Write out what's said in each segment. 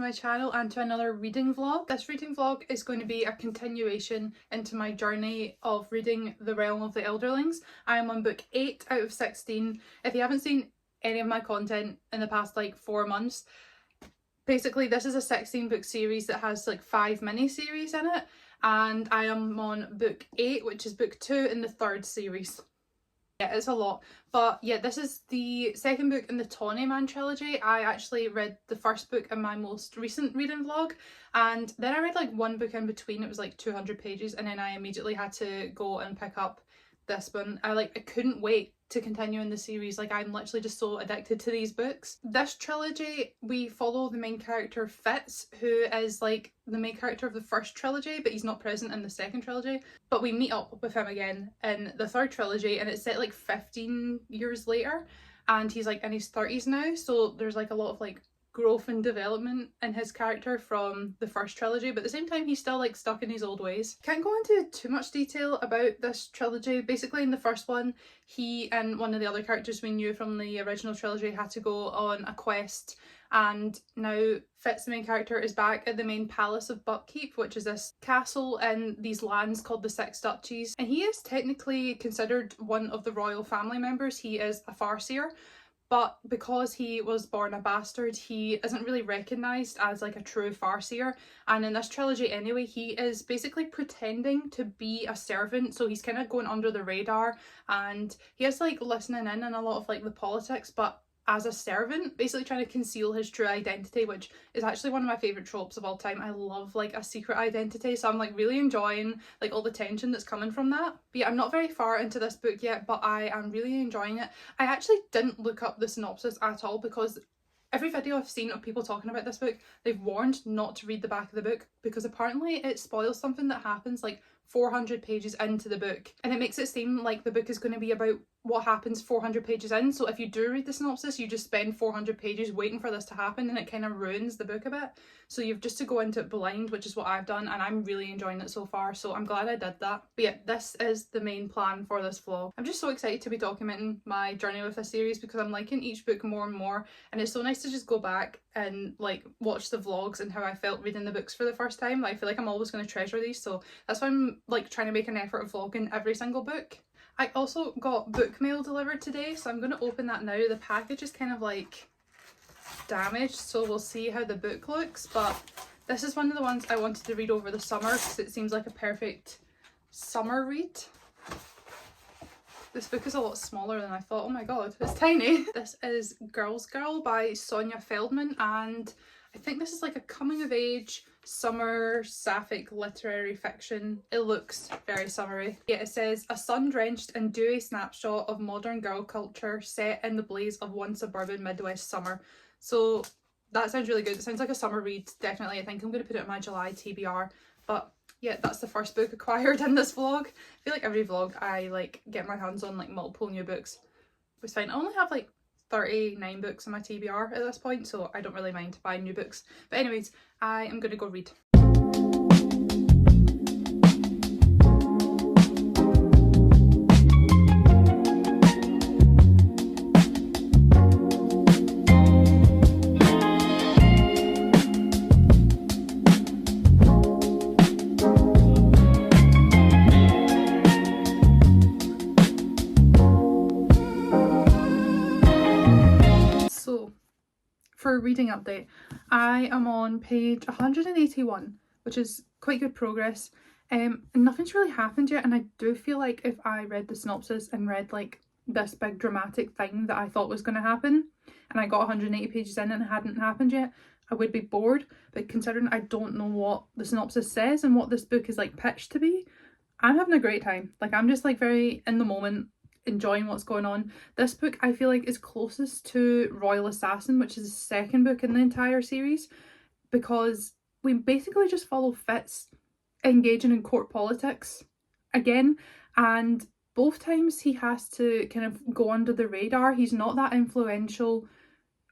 my channel and to another reading vlog. This reading vlog is going to be a continuation into my journey of reading The Realm of the Elderlings. I am on book 8 out of 16. If you haven't seen any of my content in the past like 4 months, basically this is a 16 book series that has like 5 mini-series in it, and I am on book 8, which is book 2 in the 3rd series. Yeah, it's a lot. But yeah, this is the second book in the Tawny Man trilogy. I actually read the first book in my most recent reading vlog, and then I read like one book in between. It was like 200 pages, and then I immediately had to go and pick up this one. I couldn't wait to continue in the series. Like, I'm literally just so addicted to these books. This trilogy, we follow the main character Fitz, who is like the main character of the first trilogy, but he's not present in the second trilogy. But we meet up with him again in the third trilogy, and it's set like 15 years later, and he's like in his 30s now, so there's like a lot of like growth and development in his character from the first trilogy, but at the same time he's still like stuck in his old ways. Can't go into too much detail about this trilogy. Basically in the first one, he and one of the other characters we knew from the original trilogy had to go on a quest, and now Fitz, the main character, is back at the main palace of Buckkeep, which is this castle in these lands called the Six Duchies, and he is technically considered one of the royal family members. He is a farseer, but because he was born a bastard, he isn't really recognised as like a true farseer. And in this trilogy anyway, he is basically pretending to be a servant, so he's kind of going under the radar, and he is like listening in on a lot of like the politics, but as a servant, basically trying to conceal his true identity, which is actually one of my favourite tropes of all time. I love like a secret identity, so I'm like really enjoying like all the tension that's coming from that. But yeah, I'm not very far into this book yet, but I am really enjoying it. I actually didn't look up the synopsis at all, because every video I've seen of people talking about this book, they've warned not to read the back of the book, because apparently it spoils something that happens like 400 pages into the book, and it makes it seem like the book is going to be about what happens 400 pages in. So if you do read the synopsis, you just spend 400 pages waiting for this to happen, and it kind of ruins the book a bit. So you've just to go into it blind, which is what I've done, and I'm really enjoying it so far, so I'm glad I did that. But yeah, this is the main plan for this vlog. I'm just so excited to be documenting my journey with this series, because I'm liking each book more and more, and it's so nice to just go back and like watch the vlogs and how I felt reading the books for the first time. I feel like I'm always going to treasure these, so that's why I'm like trying to make an effort of vlogging every single book. I also got book mail delivered today, so I'm going to open that now. The package is kind of like damaged, so we'll see how the book looks, but this is one of the ones I wanted to read over the summer because it seems like a perfect summer read. This book is a lot smaller than I thought. Oh my god, it's tiny. This is Girl's Girl by Sonia Feldman, and I think this is like a coming of age summer sapphic literary fiction. It looks very summery. Yeah, it says, a sun-drenched and dewy snapshot of modern girl culture set in the blaze of one suburban Midwest summer. So that sounds really good. It sounds like a summer read, definitely. I think I'm going to put it in my July TBR. But yeah, that's the first book acquired in this vlog. I feel like every vlog I like get my hands on like multiple new books. It's fine. I only have like 39 books in my TBR at this point, so I don't really mind buying new books. But anyways, I am going to go read. For a reading update, I am on page 181, which is quite good progress. And nothing's really happened yet, and I do feel like if I read the synopsis and read like this big dramatic thing that I thought was going to happen, and I got 180 pages in and it hadn't happened yet, I would be bored. But considering I don't know what the synopsis says and what this book is like pitched to be, I'm having a great time. Like, I'm just like very in the moment, enjoying what's going on. This book I feel like is closest to Royal Assassin, which is the second book in the entire series, because we basically just follow Fitz engaging in court politics again, and both times he has to kind of go under the radar. He's not that influential,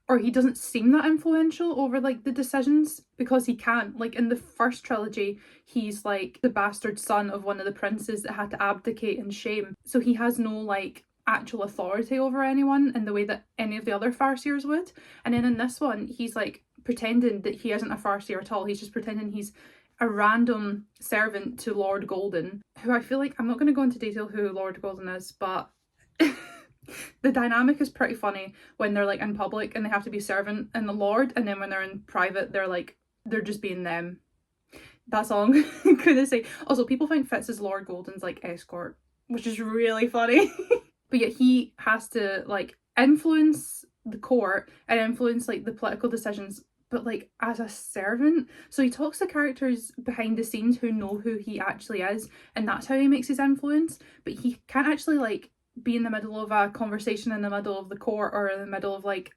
or he doesn't seem that influential over like the decisions, because he can't. Like in the first trilogy, he's like the bastard son of one of the princes that had to abdicate in shame, so he has no like actual authority over anyone in the way that any of the other farseers would. And then in this one, he's like pretending that he isn't a Farseer at all. He's just pretending he's a random servant to Lord Golden, who I feel like, I'm not going to go into detail who Lord Golden is, but the dynamic is pretty funny when they're like in public and they have to be servant and the Lord, and then when they're in private they're like, they're just being them. That's all I'm gonna say. Also, people find Fitz as Lord Golden's like escort, which is really funny. But yet he has to like influence the court and influence like the political decisions, but like as a servant. So he talks to characters behind the scenes who know who he actually is, and that's how he makes his influence. But he can't actually like be in the middle of a conversation in the middle of the court or in the middle of like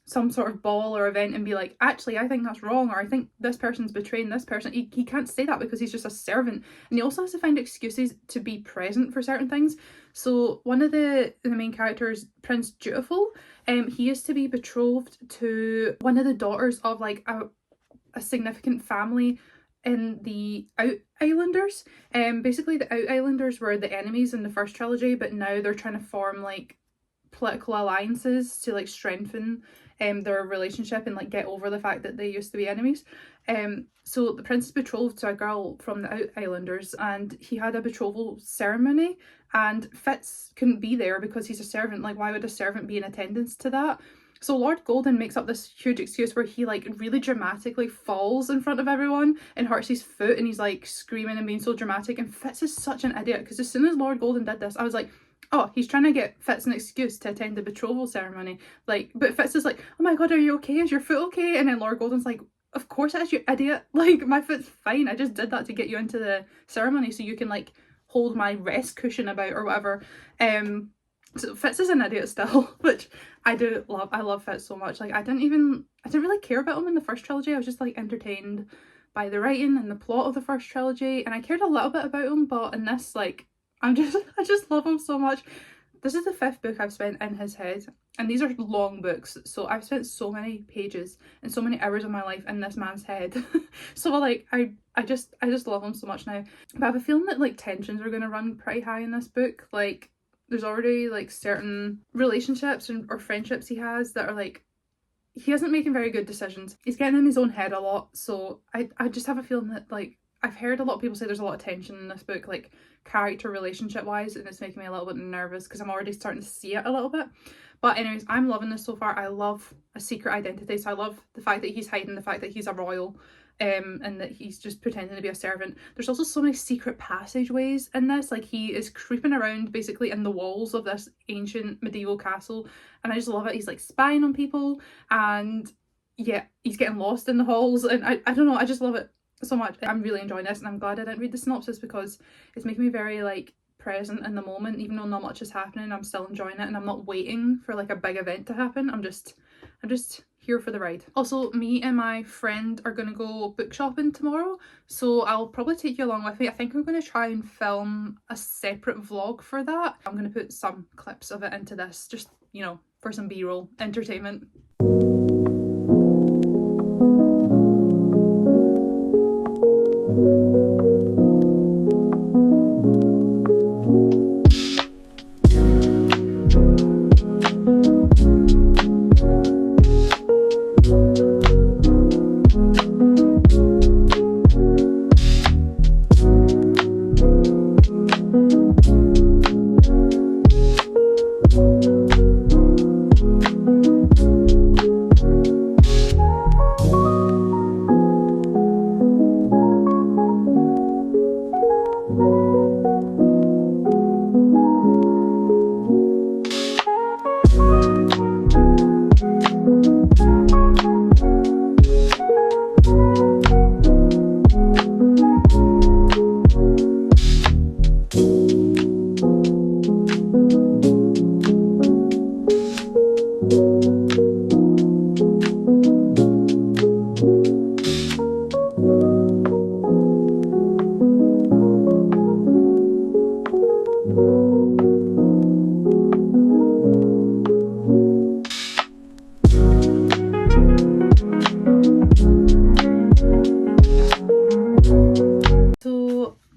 some sort of ball or event and be like, actually I think that's wrong, or I think this person's betraying this person. He can't say that because he's just a servant. And he also has to find excuses to be present for certain things. So one of the main characters, Prince Dutiful, he is to be betrothed to one of the daughters of like a significant family in the Out Islanders. Basically the Out Islanders were the enemies in the first trilogy, but now they're trying to form like political alliances to like strengthen their relationship and like get over the fact that they used to be enemies. So the prince is betrothed to a girl from the Out Islanders, and he had a betrothal ceremony, and Fitz couldn't be there because he's a servant. Like, why would a servant be in attendance to that? So Lord Golden makes up this huge excuse where he like really dramatically falls in front of everyone and hurts his foot, and he's like screaming and being so dramatic, and Fitz is such an idiot because as soon as Lord Golden did this I was like, oh, he's trying to get Fitz an excuse to attend the betrothal ceremony. Like, but Fitz is like, oh my god, are you okay? Is your foot okay? And then Lord Golden's like, of course it is, you idiot. Like, my foot's fine. I just did that to get you into the ceremony so you can like hold my rest cushion about or whatever. So Fitz is an idiot still, which I do love. I love Fitz so much. Like, I didn't really care about him in the first trilogy. I was just like entertained by the writing and the plot of the first trilogy, and I cared a little bit about him, but in this, like, I just love him so much. This is the 5th book I've spent in his head, and these are long books, so I've spent so many pages and so many hours of my life in this man's head. So like I just love him so much now. But I have a feeling that like tensions are going to run pretty high in this book. Like, there's already like certain relationships or friendships he has that are like, he isn't making very good decisions. He's getting in his own head a lot. So I just have a feeling that, like, I've heard a lot of people say there's a lot of tension in this book, like character relationship wise, and it's making me a little bit nervous because I'm already starting to see it a little bit. But anyways, I'm loving this so far. I love a secret identity, so I love the fact that he's hiding the fact that he's a royal, and that he's just pretending to be a servant. There's also so many secret passageways in this. Like, he is creeping around basically in the walls of this ancient medieval castle, and I just love it. He's like spying on people, and yeah, he's getting lost in the halls, and I don't know, I just love it so much. I'm really enjoying this, and I'm glad I didn't read the synopsis because it's making me very like present in the moment. Even though not much is happening, I'm still enjoying it, and I'm not waiting for like a big event to happen. I'm just here for the ride. Also, me and my friend are gonna go book shopping tomorrow, so I'll probably take you along with me. I think we're gonna try and film a separate vlog for that. I'm gonna put some clips of it into this, just, you know, for some b-roll entertainment.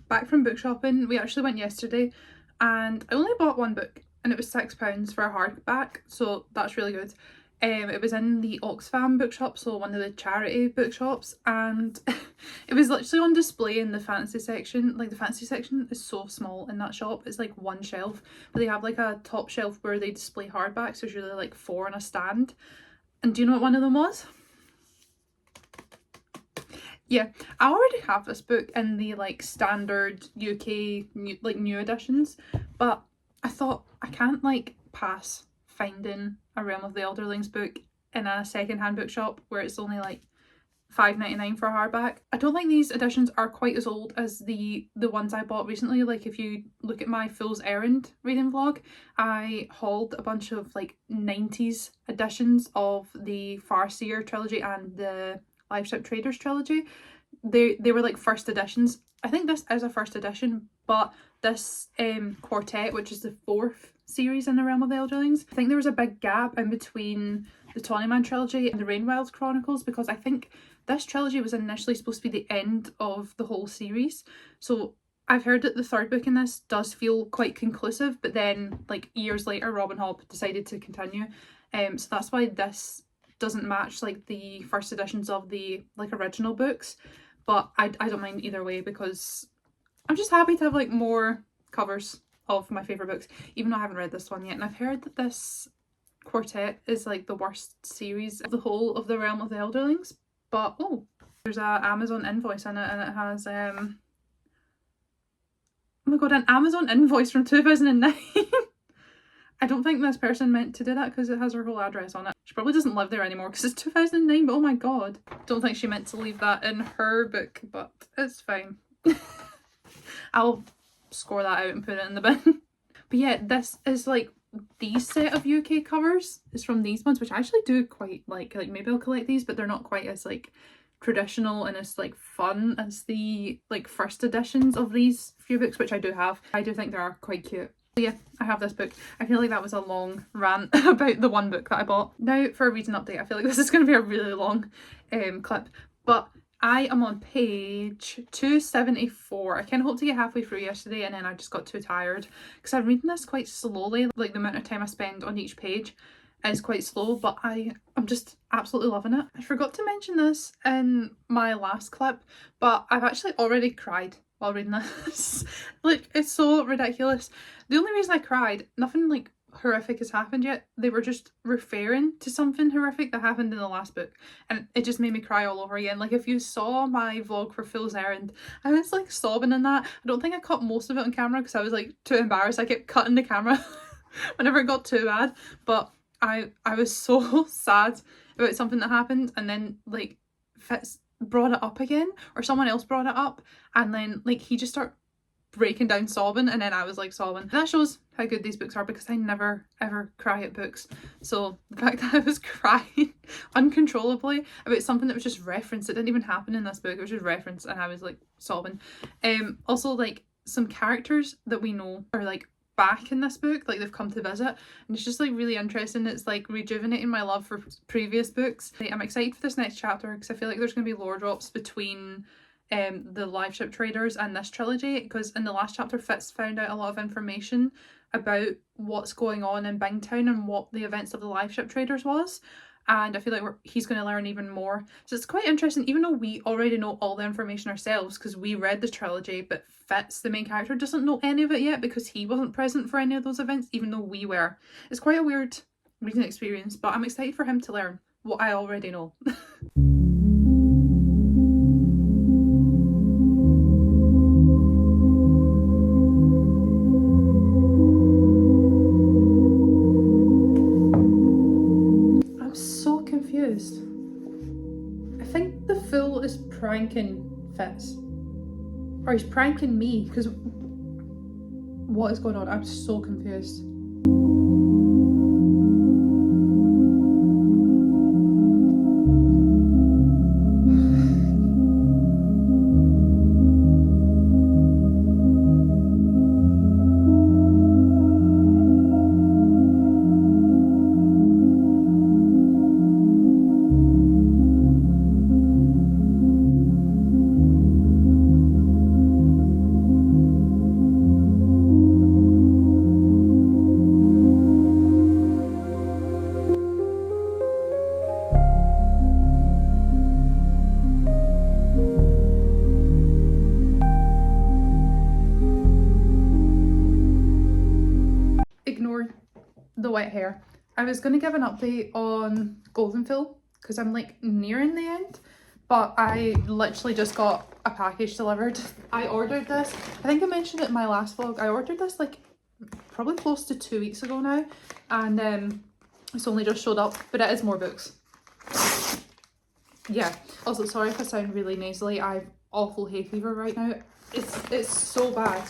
Back from book shopping, we actually went yesterday, and I only bought one book and it was £6 for a hardback, so that's really good. It was in the Oxfam bookshop, so one of the charity bookshops, and it was literally on display in the fantasy section. Like, the fantasy section is so small in that shop, it's like one shelf, but they have like a top shelf where they display hardbacks. There's usually like 4 on a stand, and do you know what one of them was? Yeah, I already have this book in the like standard UK new editions, but I thought I can't like pass finding a Realm of the Elderlings book in a second-hand bookshop where it's only like £5.99 for a hardback. I don't think these editions are quite as old as the ones I bought recently. Like, if you look at my Fool's Errand reading vlog, I hauled a bunch of like 90s editions of the Farseer trilogy and the Live Ship Traders trilogy. They were like first editions. I think this is a first edition, but this quartet, which is the 4th series in the Realm of the Elderlings, I think there was a big gap in between the Tawnyman trilogy and the Rainwild Chronicles, because I think this trilogy was initially supposed to be the end of the whole series. So I've heard that the 3rd book in this does feel quite conclusive, but then like years later Robin Hobb decided to continue, so that's why this doesn't match like the first editions of the like original books. But I don't mind either way, because I'm just happy to have like more covers of my favourite books, even though I haven't read this one yet. And I've heard that this quartet is like the worst series of the whole of the Realm of the Elderlings. But oh, there's a Amazon invoice in it, and it has oh my god, an Amazon invoice from 2009. I don't think this person meant to do that because it has her whole address on it. She probably doesn't live there anymore because it's 2009, but oh my god. Don't think she meant to leave that in her book, but it's fine. I'll score that out and put it in the bin. But yeah, this is like these set of UK covers is from these ones, which I actually do quite like maybe I'll collect these, but they're not quite as like traditional and as like fun as the like first editions of these few books, which I do have. I do think they are quite cute. So yeah, I have this book. I feel like that was a long rant about the one book that I bought. Now for a reading update. I feel like this is going to be a really long clip, but I am on page 274. I kind of hoped to get halfway through yesterday, and then I just got too tired because I'm reading this quite slowly. Like, the amount of time I spend on each page is quite slow, but I'm just absolutely loving it. I forgot to mention this in my last clip, but I've actually already cried while reading this. Like, it's so ridiculous. The only reason I cried, nothing like horrific has happened yet. They were just referring to something horrific that happened in the last book, and it just made me cry all over again. Like, if you saw my vlog for Fool's Errand, I was like sobbing in that. I don't think I cut most of it on camera because I was like too embarrassed. I kept cutting the camera whenever it got too bad, but I was so sad about something that happened, and then like Fitz brought it up again, or someone else brought it up, and then like he just started breaking down sobbing, and then I was like sobbing. That shows how good these books are, because I never ever cry at books. So the fact that I was crying uncontrollably about something that was just referenced, it didn't even happen in this book, it was just referenced, and I was like sobbing. Also, like, some characters that we know are like back in this book, like they've come to visit, and it's just like really interesting. It's like rejuvenating my love for previous books. I'm excited for this next chapter because I feel like there's going to be lore drops between the Live Ship Traders and this trilogy, because in the last chapter Fitz found out a lot of information about what's going on in Bingtown and what the events of the Live Ship Traders was, and I feel like he's going to learn even more. So it's quite interesting, even though we already know all the information ourselves because we read the trilogy, but Fitz, the main character, doesn't know any of it yet because he wasn't present for any of those events, even though we were. It's quite a weird reading experience, but I'm excited for him to learn what I already know. I think the Fool is pranking Fitz, or he's pranking me, because what is going on? I'm so confused. the wet hair. I was going to give an update on Goldenfield because I'm like nearing the end, but I literally just got a package delivered. I ordered this, I think I mentioned it in my last vlog, I ordered this like probably close to 2 weeks ago now, and it's only just showed up, but it is more books. Yeah, also sorry if I sound really nasally, I have awful hay fever right now. It's so bad.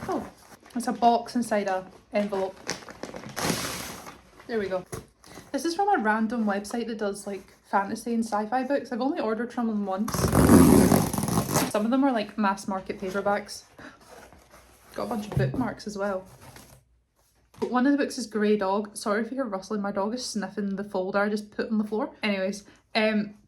Oh, it's a box inside a envelope. There we go. This is from a random website that does like fantasy and sci-fi books. I've only ordered from them once. Some of them are like mass market paperbacks. Got a bunch of bookmarks as well. But one of the books is Grey Dog. Sorry if you hear rustling, my dog is sniffing the folder I just put on the floor. Anyways,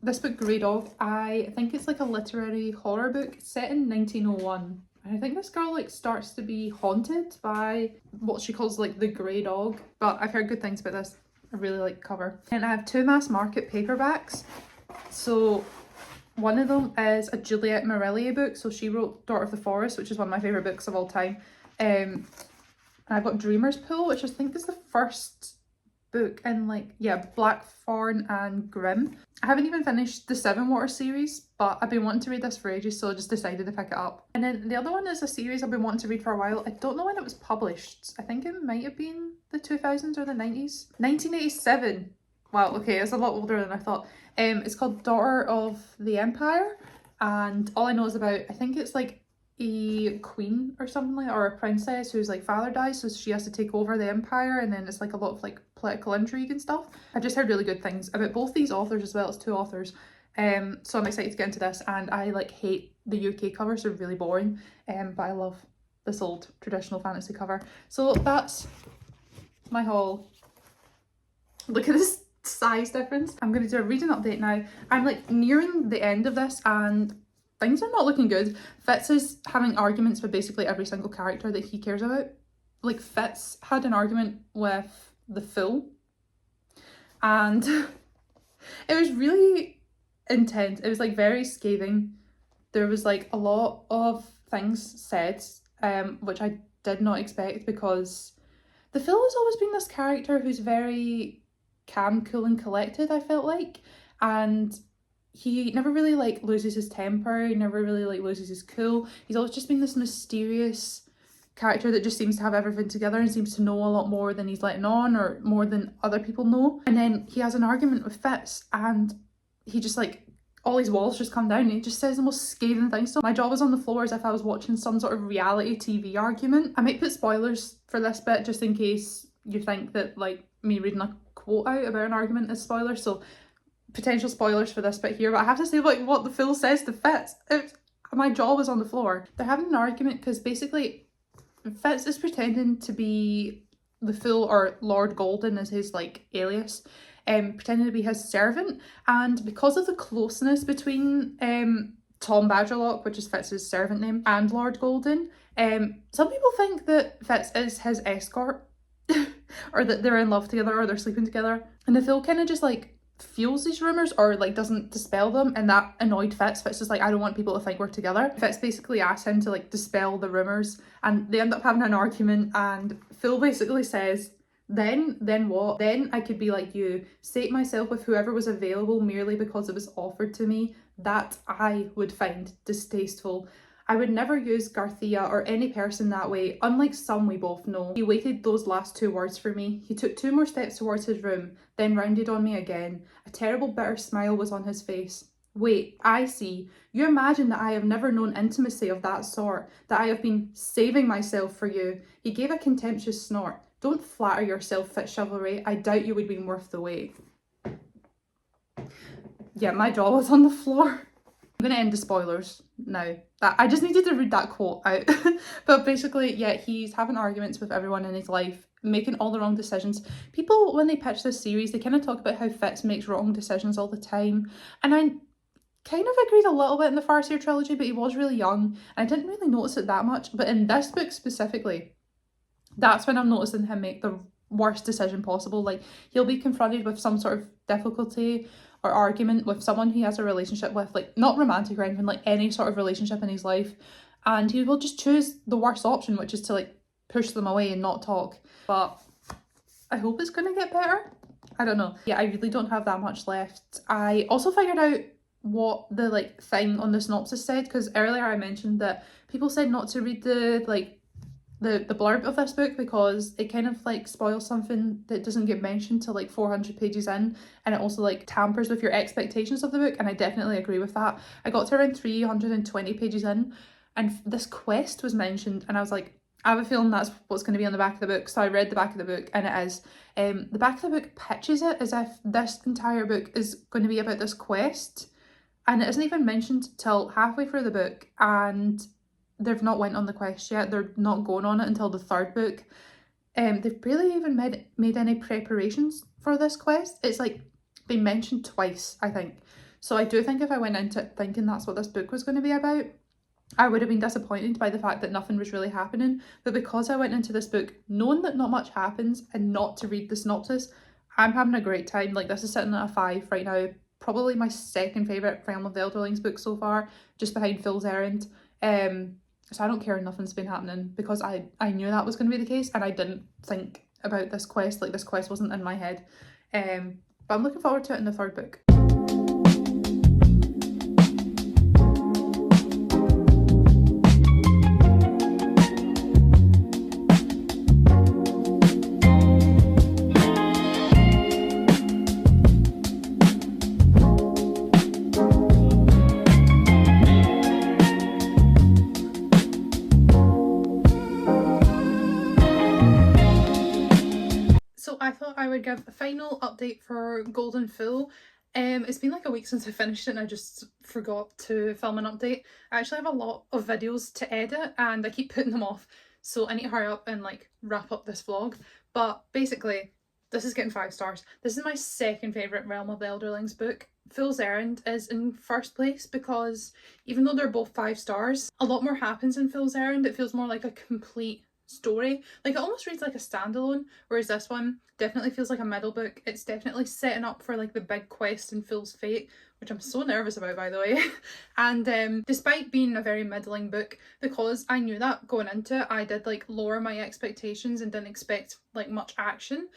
this book Grey Dog, I think it's like a literary horror book set in 1901. And I think this girl like starts to be haunted by what she calls like the Grey Dog. But I've heard good things about this. I really like the cover. And I have 2 mass market paperbacks. So one of them is a Juliette Marillier book. So she wrote Daughter of the Forest, which is one of my favourite books of all time. And I've got Dreamer's Pool, which I think is the first book in like, yeah, Blackthorn and Grimm. I haven't even finished the Seven Water series, but I've been wanting to read this for ages, so I just decided to pick it up. And then the other one is a series I've been wanting to read for a while. I don't know when it was published. I think it might have been the 2000s or the 90s. 1987. Wow, okay, it's a lot older than I thought. It's called Daughter of the Empire, and all I know is about, I think it's like a queen or something like that, or a princess whose like father dies, so she has to take over the empire, and then it's like a lot of like political intrigue and stuff. I've just heard really good things about both these authors as well. It's 2 authors, so I'm excited to get into this. And I like hate the UK covers, they're really boring, but I love this old traditional fantasy cover. So that's my haul. Look at this size difference. I'm going to do a reading update now. I'm like nearing the end of this and things are not looking good. Fitz is having arguments with basically every single character that he cares about. Like Fitz had an argument with the Fool, and it was really intense. It was like very scathing. There was like a lot of things said, which I did not expect, because the Fool has always been this character who's very calm, cool and collected, I felt like, and he never really like loses his temper, he never really like loses his cool. He's always just been this mysterious character that just seems to have everything together and seems to know a lot more than he's letting on, or more than other people know. And then he has an argument with Fitz and he just like, all his walls just come down and he just says the most scathing things. So my jaw was on the floor as if I was watching some sort of reality TV argument. I might put spoilers for this bit just in case you think that like me reading a quote out about an argument is spoilers. So potential spoilers for this bit here, but I have to say like what the Fool says to Fitz. My jaw was on the floor. They're having an argument because basically Fitz is pretending to be the Fool, or Lord Golden is his like alias, pretending to be his servant, and because of the closeness between Tom Badgerlock, which is Fitz's servant name, and Lord Golden, some people think that Fitz is his escort or that they're in love together or they're sleeping together, and the Fool kind of just like fuels these rumours or like doesn't dispel them, and that annoyed Fitz. Fitz is like, I don't want people to think we're together. Fitz basically asked him to like dispel the rumours, and they end up having an argument, and Phil basically says, then what? Then I could be like you, sate myself with whoever was available merely because it was offered to me. That I would find distasteful. I would never use Garthia or any person that way, unlike some we both know. He waited those last 2 words for me. He took 2 more steps towards his room, then rounded on me again. A terrible bitter smile was on his face. Wait, I see. You imagine that I have never known intimacy of that sort, that I have been saving myself for you. He gave a contemptuous snort. Don't flatter yourself, Fitzchivalry. I doubt you would have been worth the wait. Yeah, my jaw was on the floor. I'm going to end the spoilers now. I just needed to read that quote out. But basically, yeah, he's having arguments with everyone in his life, making all the wrong decisions. People, when they pitch this series, they kind of talk about how Fitz makes wrong decisions all the time. And I kind of agreed a little bit in the Farseer trilogy, but he was really young. And I didn't really notice it that much. But in this book specifically, that's when I'm noticing him make the worst decision possible. Like, he'll be confronted with some sort of difficulty or argument with someone he has a relationship with, like not romantic or anything, like any sort of relationship in his life, and he will just choose the worst option, which is to like push them away and not talk. But I hope it's gonna get better. I don't know. Yeah, I really don't have that much left. I also figured out what the like thing on the synopsis said, because earlier I mentioned that people said not to read the like the blurb of this book because it kind of like spoils something that doesn't get mentioned till like 400 pages in, and it also like tampers with your expectations of the book, and I definitely agree with that. I got to around 320 pages in and this quest was mentioned and I was like, I have a feeling that's what's going to be on the back of the book. So I read the back of the book and it is. The back of the book pitches it as if this entire book is going to be about this quest, and it isn't even mentioned till halfway through the book, and they've not went on the quest yet. They're not going on it until the third book. They've barely even made any preparations for this quest. It's like been mentioned twice, I think. So I do think if I went into it thinking that's what this book was going to be about, I would have been disappointed by the fact that nothing was really happening. But because I went into this book knowing that not much happens and not to read the synopsis, I'm having a great time. Like, this is sitting at a 5 right now. Probably my second favourite Realm of the Elderlings book so far, just behind Fool's Errand. So I don't care if nothing's been happening because I knew that was going to be the case, and I didn't think about this quest. Like, this quest wasn't in my head. But I'm looking forward to it in the third book. I thought I would give a final update for Golden Fool. It's been like a week since I finished it and I just forgot to film an update. I actually have a lot of videos to edit and I keep putting them off, so I need to hurry up and like wrap up this vlog. But basically, this is getting 5 stars. This is my second favourite Realm of the Elderlings book. Fool's Errand is in first place because even though they're both 5 stars, a lot more happens in Fool's Errand. It feels more like a complete story. Like, it almost reads like a standalone, whereas this one definitely feels like a middle book. It's definitely setting up for like the big quest in Fool's Fate, which I'm so nervous about, by the way. And despite being a very middling book, because I knew that going into it, I did like lower my expectations and didn't expect like much action,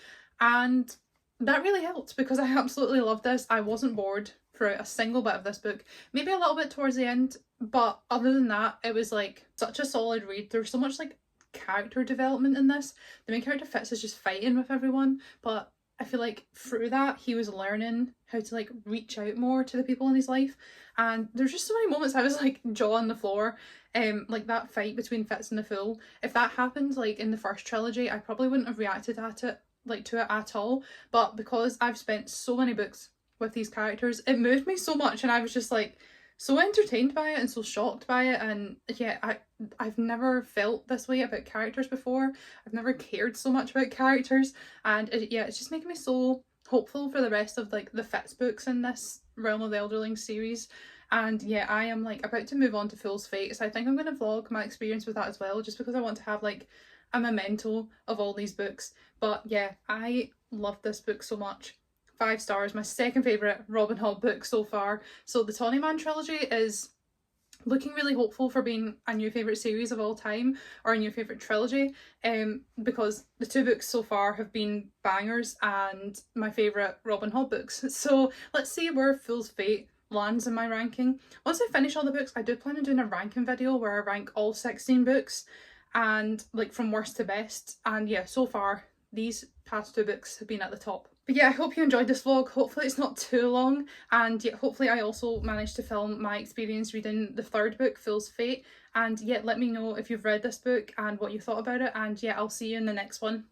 and that really helped because I absolutely loved this. I wasn't bored throughout a single bit of this book, maybe a little bit towards the end, but other than that, it was like such a solid read. There's so much like character development in this. The main character Fitz is just fighting with everyone, but I feel like through that he was learning how to like reach out more to the people in his life, and there's just so many moments I was like jaw on the floor. Like that fight between Fitz and the Fool, if that happened like in the first trilogy, I probably wouldn't have reacted to it at all, but because I've spent so many books with these characters, it moved me so much and I was just like so entertained by it and so shocked by it. And yeah, I've never felt this way about characters before. I've never cared so much about characters, and yeah, it's just making me so hopeful for the rest of like the Fitz books in this Realm of the Elderling series. And yeah, I am like about to move on to Fool's Fate, so I think I'm going to vlog my experience with that as well, just because I want to have like a memento of all these books. But yeah, I love this book so much. 5 stars, my second favourite Robin Hood book so far. So the Tawny Man trilogy is looking really hopeful for being a new favourite series of all time, or a new favourite trilogy, because the 2 books so far have been bangers and my favourite Robin Hood books. So let's see where Fool's Fate lands in my ranking. Once I finish all the books, I do plan on doing a ranking video where I rank all 16 books and like from worst to best, and yeah, so far these past 2 books have been at the top. But yeah, I hope you enjoyed this vlog. Hopefully it's not too long, and yeah, hopefully I also managed to film my experience reading the 3rd book, Fool's Fate. And yeah, let me know if you've read this book and what you thought about it, and yeah, I'll see you in the next one.